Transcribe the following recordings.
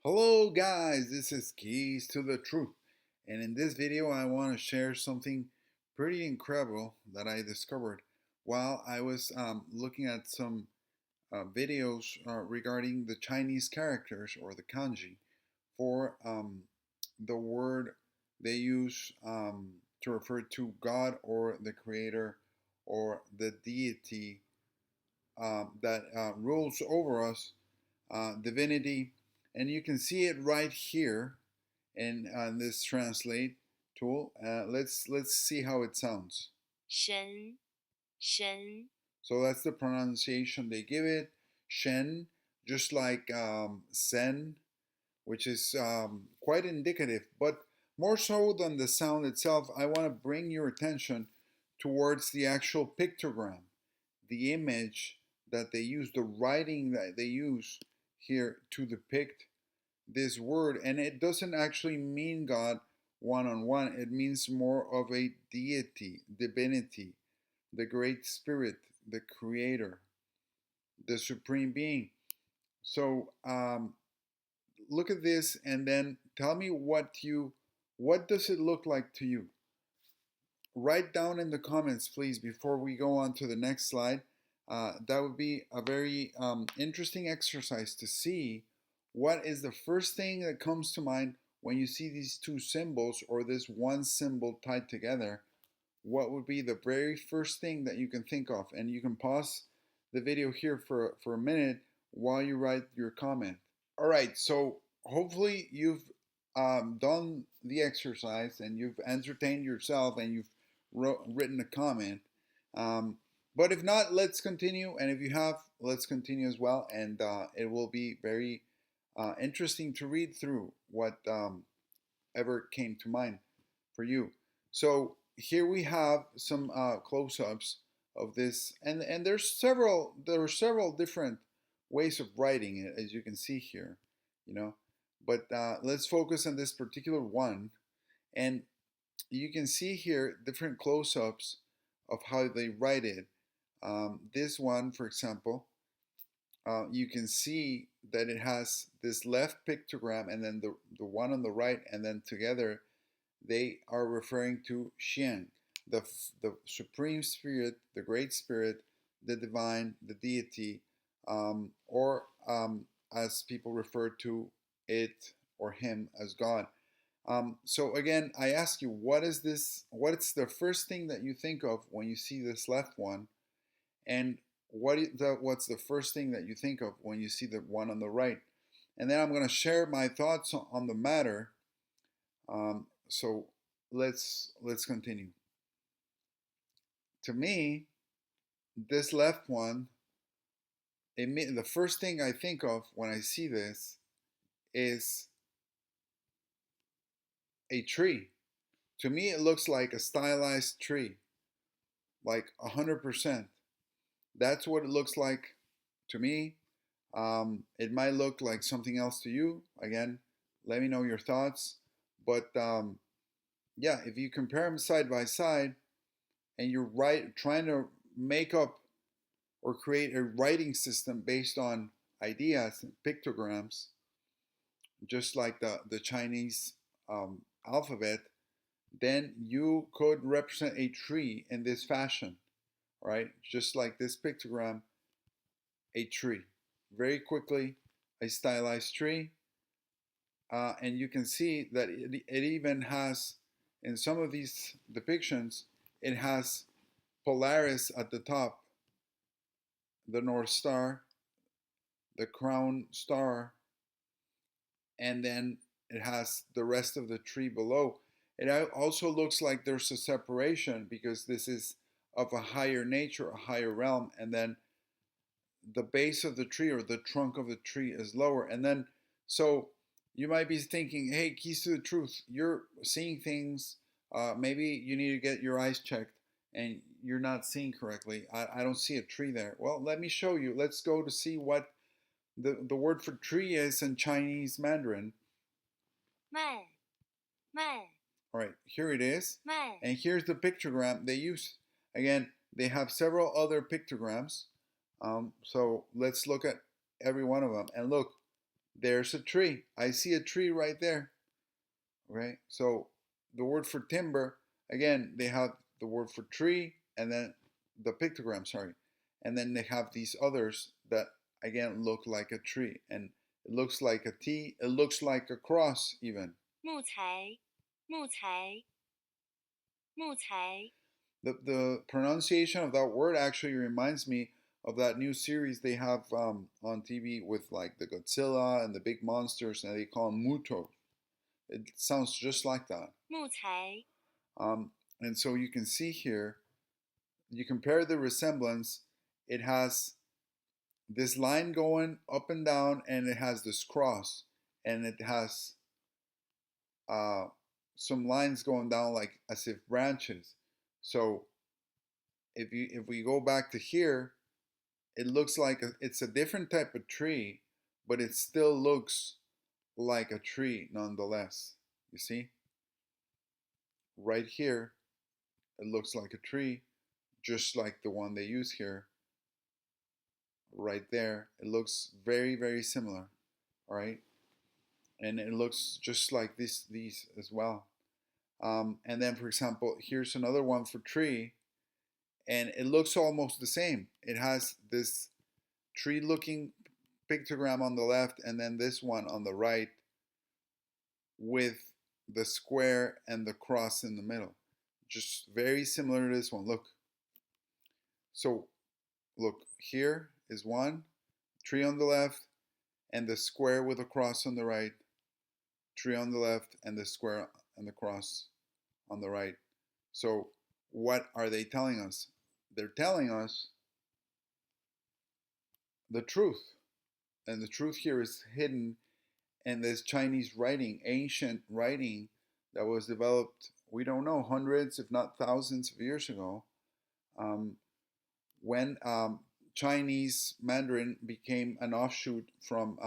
Hello guys, this is Keys to the Truth, and in this video I want to share something pretty incredible that I discovered while I was looking at some videos regarding the Chinese characters or the kanji for the word they use to refer to God or the creator or the deity that rules over us, divinity, and you can see it right here in this translate tool. Let's see how it sounds. 神神 So that's the pronunciation they give it. Shen, just like sen, which is quite indicative, but more so than the sound itself, I want to bring your attention towards the actual pictogram, the image that they use, the writing that they use here to depict this word. And it doesn't actually mean God one on one, it means more of a deity, divinity, the great spirit, the creator, the supreme being. So look at this and then tell me what does it look like to you. Write down in the comments, please, before we go on to the next slide. That would be a very interesting exercise to see what is the first thing that comes to mind when you see these two symbols or this one symbol tied together. What would be the very first thing that you can think of? And you can pause the video here for a minute while you write your comment. All right, so hopefully you've done the exercise and you've entertained yourself and you've written a comment. Um, but if not, let's continue. And if you have, let's continue as well. And it will be very interesting to read through what ever came to mind for you. So here we have some close-ups of this, and there are several different ways of writing it, as you can see here, you know. But let's focus on this particular one, and you can see here different close-ups of how they write it. This one, for example, you can see that it has this left pictogram and then the one on the right, and then together they are referring to Xian, the supreme spirit, the great spirit, the divine, the deity, or as people refer to it or him as God. So again, I ask you, what is this? What's the first thing that you think of when you see this left one? And what's the first thing that you think of when you see the one on the right? And then I'm going to share my thoughts on the matter. So let's continue. To me, this left one, the first thing I think of when I see this is a tree. To me, it looks like a stylized tree, like 100%. That's what it looks like to me. It might look like something else to you. Again, let me know your thoughts. But yeah, if you compare them side by side and you're trying to make up or create a writing system based on ideas and pictograms, just like the Chinese alphabet, then you could represent a tree in this fashion, right? Just like this pictogram, a tree. Very quickly, a stylized tree. And you can see that it even has, in some of these depictions, it has Polaris at the top, the North Star, the crown star, and then it has the rest of the tree below. It also looks like there's a separation because this is of a higher nature, a higher realm, and then the base of the tree or the trunk of the tree is lower. And then, so you might be thinking, hey, Keys to the Truth, you're seeing things, maybe you need to get your eyes checked and you're not seeing correctly. I don't see a tree there. Well, let me show you. Let's go to see what the word for tree is in Chinese Mandarin. 麦麦 All right, here it is. 麦 And here's the pictogram they use. Again, they have several other pictograms. So let's look at every one of them. And look, there's a tree. I see a tree right there. Okay, so the word for timber, again, they have the word for tree and then the pictogram, sorry. And then they have these others that again look like a tree and it looks like a T, it looks like a cross even. 木材，木材，木材，The pronunciation of that word actually reminds me of that new series they have on TV with like the Godzilla and the big monsters, and they call them Muto. It sounds just like that. 木材，Um, and so you can see here, you compare the resemblance, it has this line going up and down, and it has this cross, and it has uh, some lines going down like as if branches. So if we go back to here, it looks like it's a different type of tree, but it still looks like a tree nonetheless. You see? Right here, it looks like a tree, just like the one they use here. Right there, it looks very, very similar. All right? And it looks just like these as well. And then, for example, here's another one for tree, and it looks almost the same. It has this tree looking pictogram on the left and then this one on the right with the square and the cross in the middle. Just very similar to this one. Look. So, look, here is one tree on the left and the square with a cross on the right, tree on the left and the square and the cross on the right. So, what are they telling us? They're telling us the truth. And the truth here is hidden in this Chinese writing, ancient writing that was developed, we don't know, hundreds, if not thousands of years ago, um, when Chinese Mandarin became an offshoot from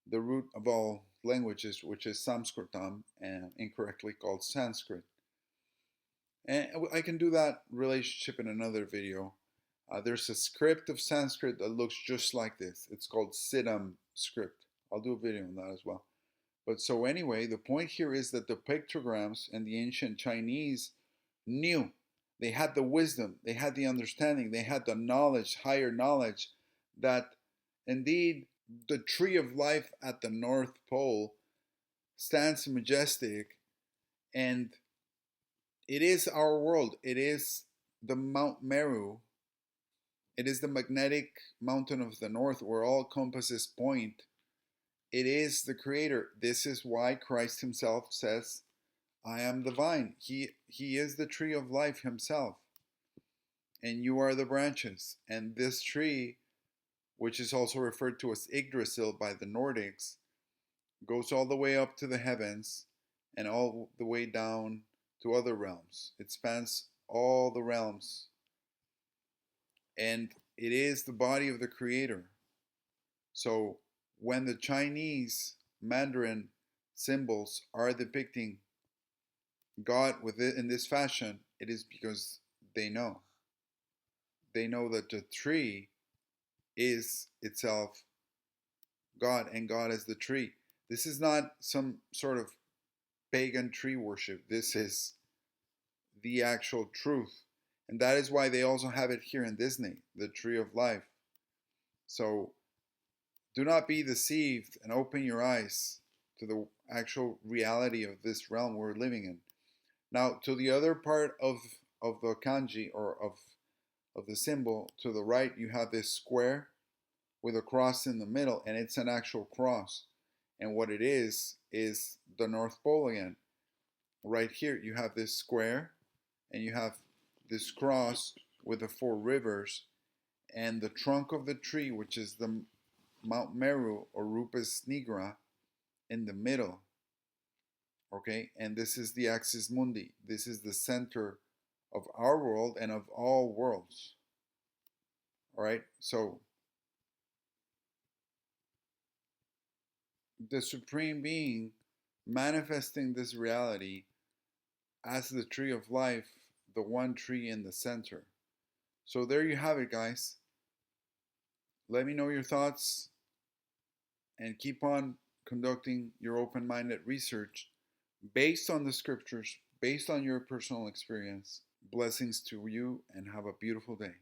the root of all languages, which is Sanskritam, and incorrectly called Sanskrit. And I can do that relationship in another video. There's a script of Sanskrit that looks just like this. It's called Siddham script. I'll do a video on that as well. But so anyway, the point here is that the pictograms and the ancient Chinese knew. They had the wisdom, they had the understanding, they had the knowledge, higher knowledge, that indeed the tree of life at the North Pole stands majestic, and it is our world. It is the Mount Meru. It is the magnetic mountain of the north where all compasses point. It is the creator. This is why Christ himself says, I am the vine. He is the tree of life himself. And you are the branches. And this tree, which is also referred to as Yggdrasil by the Nordics, goes all the way up to the heavens and all the way down to other realms. It spans all the realms. And it is the body of the creator. So when the Chinese Mandarin symbols are depicting God with it in this fashion, it is because they know. They know that the tree is itself God and God is the tree. This is not some sort of pagan tree worship. This is the actual truth. And that is why they also have it here in Disney, the tree of life. So do not be deceived and open your eyes to the actual reality of this realm we're living in. Now, to the other part of the kanji or of the symbol, to the right, you have this square with a cross in the middle, and it's an actual cross. And what it is the North Pole again. Right here, you have this square, and you have this cross with the four rivers, and the trunk of the tree, which is the Mount Meru or Rupes Nigra, in the middle. Okay, and this is the axis mundi. This is the center of our world and of all worlds. All right, so the Supreme Being manifesting this reality as the tree of life, the one tree in the center. So there you have it, guys. Let me know your thoughts and keep on conducting your open minded research based on the scriptures, based on your personal experience. Blessings to you and have a beautiful day.